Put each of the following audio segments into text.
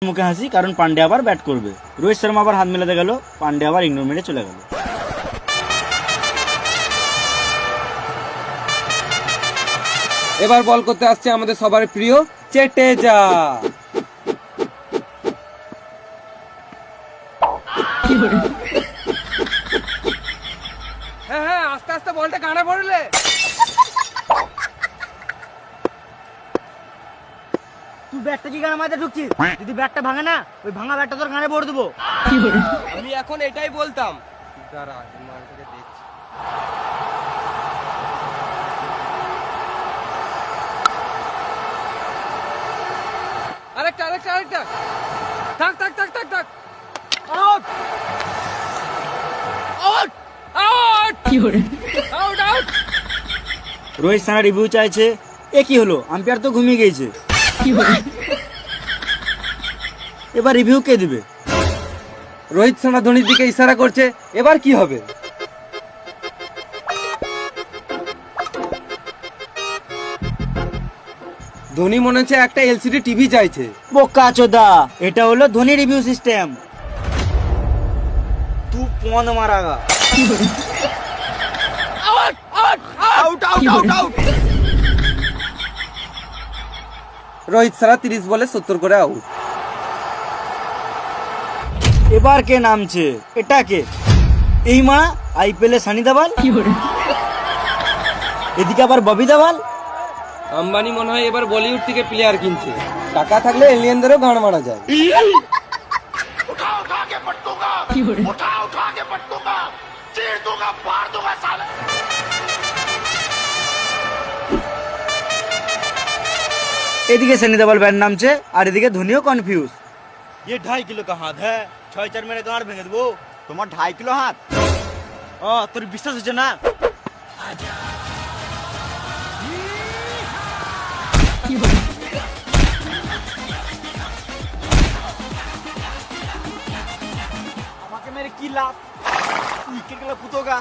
মুখে হাসি, কারণ পান্ডে আবার ব্যাট করবে। রোহিত শর্মা আবার হাত মেলাতে গেল, পান্ডে আবার ইগনোর মেরে চলে গেল। এবার বল করতে আসছে আমাদের সবার প্রিয় চেটেজা। হ্যাঁ হ্যাঁ, আস্তে আস্তে বলটা কানে পড়লে। তুই ব্যাটটা কি গানের মাঝে ঢুকছিস? যদি ব্যাটটা ভাঙে না, ওই ভাঙা ব্যাটটা তোর গানে পড়ে দেবো। আমি এখন এটাই বলতাম। দাঁড়া, মালটাকে দেখছি। আরেকটা আরেকটা আরেকটা। থাক থাক থাক থাক থাক। Out out out out out. Rohit Sharma review চাইছে। এ কি হলো, আম্পায়ার তো ঘুমিয়ে গিয়েছে। এবার রিভিউ কে দিবে? রোহিত শর্মা ধোনির দিকে ইশারা করছে, এবার কি হবে? ধোনি মনে হচ্ছে একটা এলসিডি টিভি চাইছে। বোকা চোদা, এটা হলো ধোনি রিভিউ সিস্টেম। তু পন মারাগা। Out out out out out. Rohit Sharma 30 বলে 70 করে আউট। এবার কে নামছে? এটা কে? এই মা আইপিএলে সানি দেওয়াল, এদিকে আবার ববি দেওয়াল। আম্বানি মনে হয় এবার বলিউড থেকে প্লেয়ার কিনছে। টাকা থাকলে এলিয়েনদেরও গান মারা যায়। এদিকে সানি দেওয়াল ব্যাট নামছে, আর এদিকে ধোনিও কনফিউজ। ये 2.5 किलो का हाथ है, 6-4 मेरे गाड़ भेंगे देबो। তোমার 2.5 কিলো হাত? ও তোর বিশ্বাস হচ্ছে না? আমাকে মেরে কি লাভ? উইকেট গুলো পুতোগা।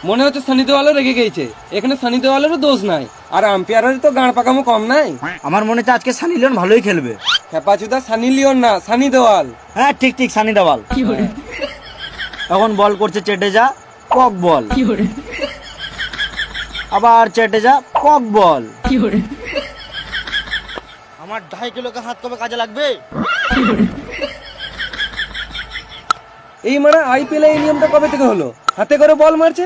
মনে হচ্ছে সানি দেওয়ালও রেগে গেছে। এখানে সানি দেওয়ালেরও দোষ নাই, আর আম্পায়ারের তো গাঁড় পাকামো কম নাই। আমার মনে হচ্ছে আজকে সানি লিওন ভালোই খেলবে। হেপাচুদা সানি লিওন না, সানি দেওয়াল। হ্যাঁ ঠিক ঠিক, সানি দেওয়াল। এখন বল করছে চেটেজা, কক বল। আবার চেটেজা, কক বল। আমার 2.5 কিলো কা হাত কবে কাজে লাগবে? এই মানে আইপিএল এই নিয়মটা কবে থেকে হলো? হাতে করে বল মারছে।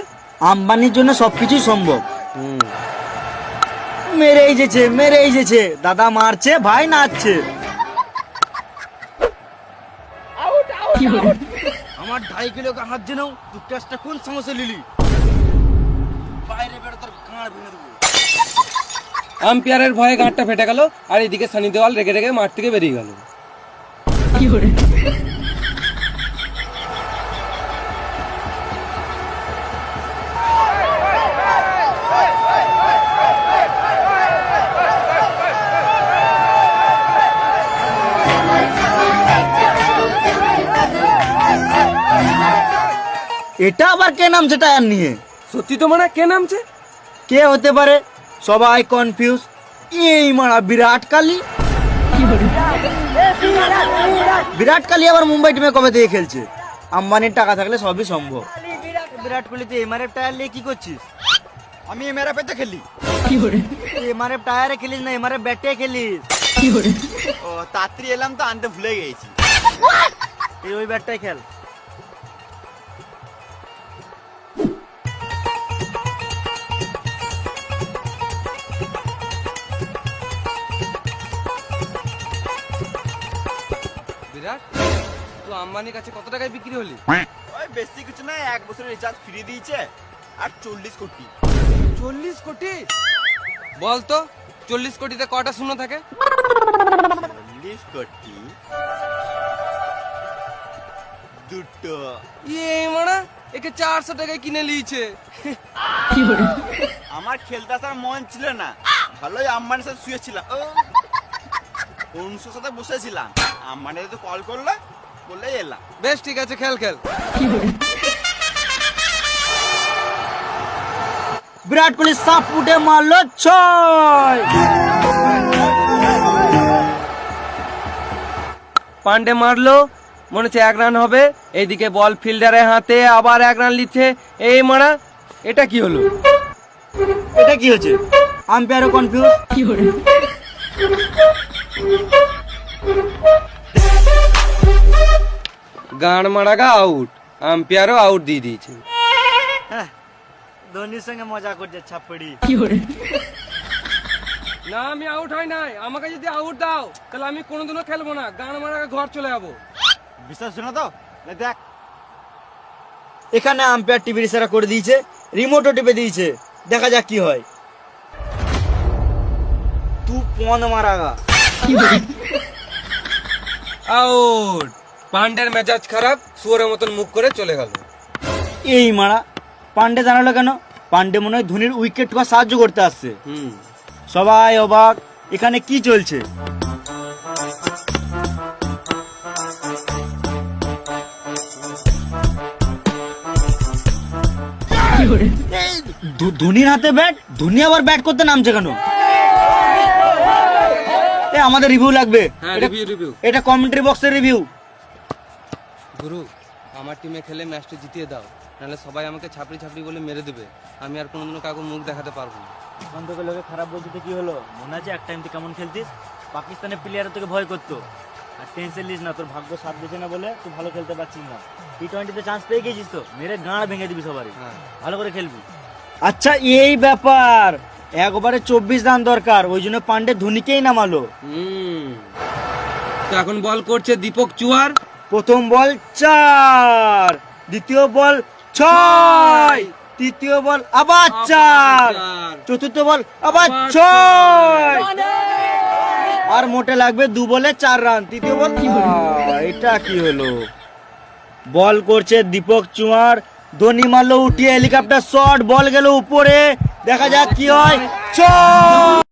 আম্বানির জন্য সবকিছুই সম্ভব। মেরেই যেছে, মেরেই যেছে। দাদা মারছে, ভাই নাচছে। আমার 2.5 কিলো কা হাত জেনেও তুই টেস্টটা কোন সমস্যা লিলি? বাইরে বেরো, তোর গাঁড় ভেঙে দেবো। আম্পায়ারের ভয়ে গাঁটটা ফেটে গেল, আর এদিকে সানি দেওয়াল রেগে রেগে মাঠ থেকে বেরিয়ে গেল। এটা আবার কে নামছে টায়ার নিয়ে? সত্যি তো মানে কে নামছে? কে হতে পারে? সবাই কনফিউজ। এই মারা বিরাট কোহলি। বিরাট কোহলি আবার মুম্বাই টিমে কবে থেকে খেলছে? আম্বানির টাকা থাকলে সবই সম্ভব। বিরাট কোহলি তুই এমআরএফ টায়ার নিয়ে কি করছিস? আমি এমআরএফ এতে খেলি। এমআরএফ টায়ারে খেলিস না, এমআরএফ ব্যাটে খেলিস। ও তাড়াতাড়ি এলাম তো আনতে ভুলে গেছি। এই ওই ব্যাটটাই খেল। বিরাট, তো আম্বানির কাছে কত টাকায় বিক্রি হলি? ওই বেশি কিছু না, 1 বছরের রিচার্জ ফ্রি দিয়েছে আর 40 কোটি। 40 কোটি? বলতো 40 কোটিতে কটা শূন্য থাকে? 40 কোটি দুটো। এই মানা একে 400 টাকায় কিনে লিয়েছে। আমার খেলতে আসার মন ছিল না, ভালোই আম্বানির সাথে শুয়েছিলাম। অনুষ্কার সাথে বসেছিলাম, আম্বানি তো কল করলো, বলে এলাম। বেশ ঠিক আছে, খেল খেল। বিরাট কোহলি সাপ ফুটে মারলো 6। পান্ডে মারলো, মনে হচ্ছে 1 রান হবে, এইদিকে বল ফিল্ডারের হাতে, আবার 1 রান লিখছে, এই মারা, এটা কি হলো? এটা কি হচ্ছে? আম্পায়ারও কনফিউজ। গান মারাগা আউট, আম্পায়ারও আউট দিয়ে দিয়েছে। হ্যাঁ, ধোনির সঙ্গে মজা করছে ছাপড়ি। না, আমি আউট হয় নাই, আমাকে যদি আউট দাও তাহলে আমি কোনোদিনও খেলবো না, গান মারাগা ঘর চলে যাবো। বিশ্বাস শোনা তো, দেখ এখানে আম্পায়ার টিভির ইশারা করে দিয়েছে, রিমোটও টিপে দিয়েছে, দেখা যাক কি হয়। তু পন মারাগা। আউট। পান্ডের মেজাজ খারাপ, শুয়োরের মতন মুখ করে চলে গেল। এই মারা, পান্ডে দাঁড়ালো কেন? পান্ডে মনে হয় ধোনির উইকেট ঠোকা সাহায্য করতে আসছে। সবাই অবাক, এখানে কি চলছে? ধোনির হাতে ব্যাট, ধোনি আবার ব্যাট করতে নামছে কেন? আমাদের রিভিউ লাগবে। হ্যাঁ, রিভিউ। এটা কমেন্ট্রি বক্সের রিভিউ। গুরু, আমার টিমে খেলে ম্যাচটা জিতিয়ে দাও, নাহলে সবাই আমাকে ছাপড়ি ছাপড়ি বলে মেরে দেবে, আমি আর কোনোদিনও কাউকে মুখ দেখাতে পারবো না। এখন তোকে লোকে খারাপ বলতে তো কি হলো? মনে আছে এক টাইম তুই কেমন খেলতিস? পাকিস্তানের প্লেয়ার তোকে ভয় করতো। আর টেনশন লিস না, তোর ভাগ্য সাথ দিচ্ছে না বলে তুই ভালো খেলতে পারছিস না। টি-20 তে চান্স পেয়ে গেছিস তো, মেরে গাঁড় ভেঙে দিবি সবারই। ভালো করে খেলবি। আচ্ছা, এই ব্যাপার। 1 ওভারে 24 রান দরকার, ওই জন্য পান্ডে ধোনিকেই নামালো। তো এখন বল করছে দীপক চুয়ার। প্রথম বল 4, দ্বিতীয় বল 6, তৃতীয় বল আবার 4, চতুর্থ বল আবার 6, আর মোটে লাগবে 2 বলে 4 রান। তৃতীয় বল, এটা কি হলো? বল করছে দীপক চুয়ার, ধোনি মারলো উঠিয়ে হেলিকপ্টার শট, বল গেল উপরে, দেখা যাক কি হয়। 6